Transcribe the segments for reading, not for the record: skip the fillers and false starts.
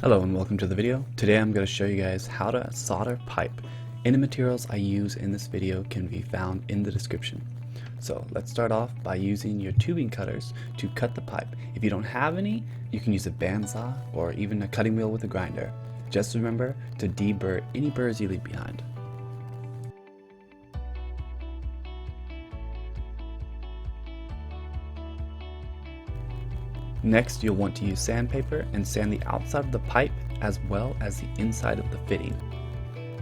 Hello and welcome to the video. Today I'm going to show you guys how to solder pipe. Any materials I use in this video can be found in the description. So let's start off by using your tubing cutters to cut the pipe. If you don't have any, you can use a bandsaw or even a cutting wheel with a grinder. Just remember to deburr any burrs you leave behind. Next, you'll want to use sandpaper and sand the outside of the pipe as well as the inside of the fitting.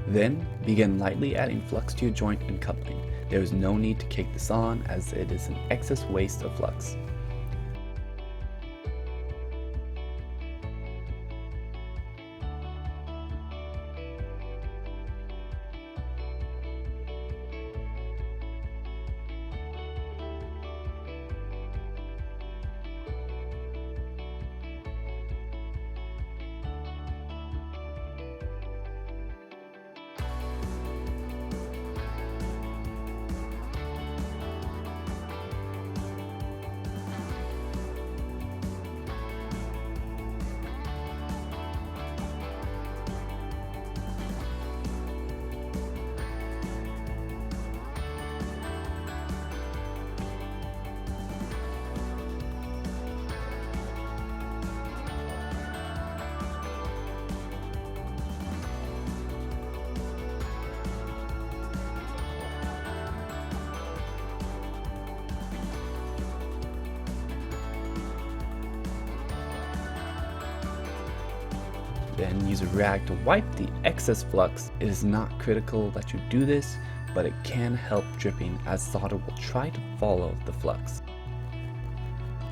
Then, begin lightly adding flux to your joint and coupling. There is no need to cake this on as it is an excess waste of flux. Then use a rag to wipe the excess flux. It is not critical that you do this, but it can help dripping as solder will try to follow the flux.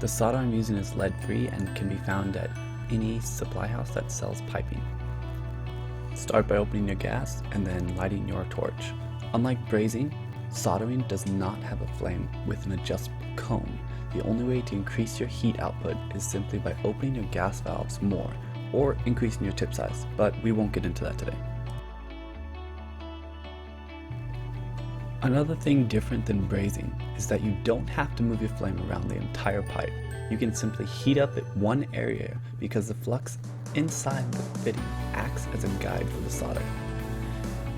The solder I'm using is lead-free and can be found at any supply house that sells piping. Start by opening your gas and then lighting your torch. Unlike brazing, soldering does not have a flame with an adjustable cone. The only way to increase your heat output is simply by opening your gas valves more or increasing your tip size, but we won't get into that today. Another thing different than brazing is that you don't have to move your flame around the entire pipe. You can simply heat up at one area because the flux inside the fitting acts as a guide for the solder.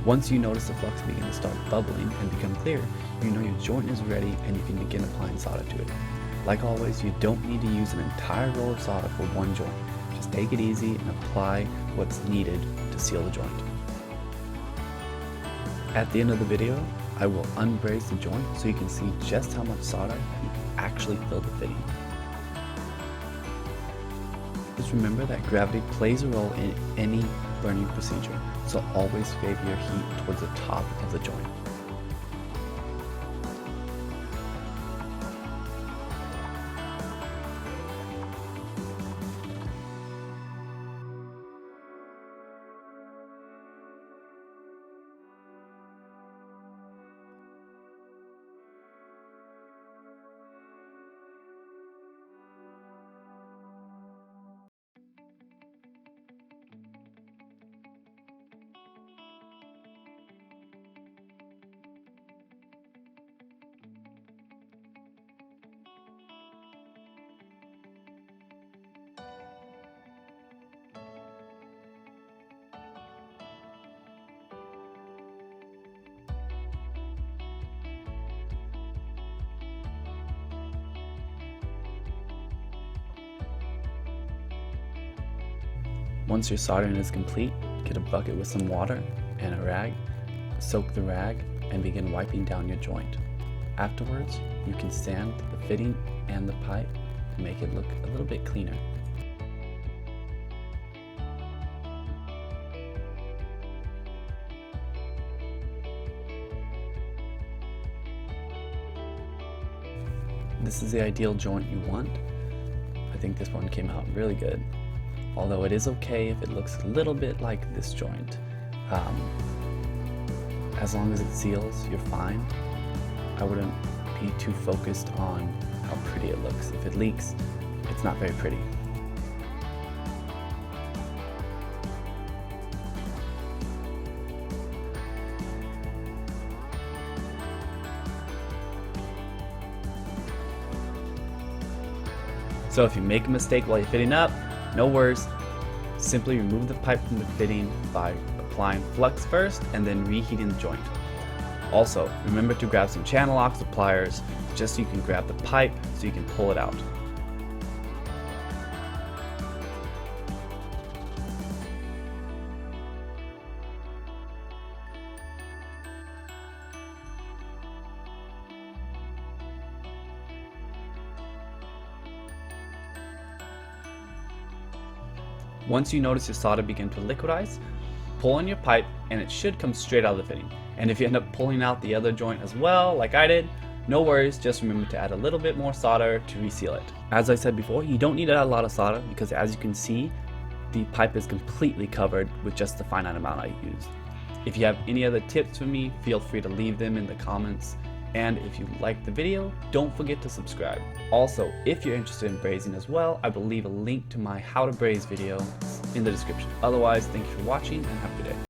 Once you notice the flux begin to start bubbling and become clear, you know your joint is ready and you can begin applying solder to it. Like always, you don't need to use an entire roll of solder for one joint. Just take it easy and apply what's needed to seal the joint. At the end of the video, I will unbraze the joint so you can see just how much solder you actually filled the fitting. Just remember that gravity plays a role in any burning procedure, so always favor your heat towards the top of the joint. Once your soldering is complete, get a bucket with some water and a rag, soak the rag, and begin wiping down your joint. Afterwards, you can sand the fitting and the pipe to make it look a little bit cleaner. This is the ideal joint you want. I think this one came out really good. Although it is okay if it looks a little bit like this joint. As long as it seals, you're fine. I wouldn't be too focused on how pretty it looks. If it leaks, it's not very pretty. So if you make a mistake while you're fitting up, no worries. Simply remove the pipe from the fitting by applying flux first and then reheating the joint. Also, remember to grab some channel locks or pliers just so you can grab the pipe so you can pull it out. Once you notice your solder begin to liquidize, pull on your pipe and it should come straight out of the fitting. And if you end up pulling out the other joint as well, like I did, no worries, just remember to add a little bit more solder to reseal it. As I said before, you don't need to add a lot of solder because as you can see, the pipe is completely covered with just the finite amount I used. If you have any other tips for me, feel free to leave them in the comments. And if you liked the video, don't forget to subscribe. Also, if you're interested in brazing as well, I will leave a link to my how to braze video in the description. Otherwise, thank you for watching and have a good day.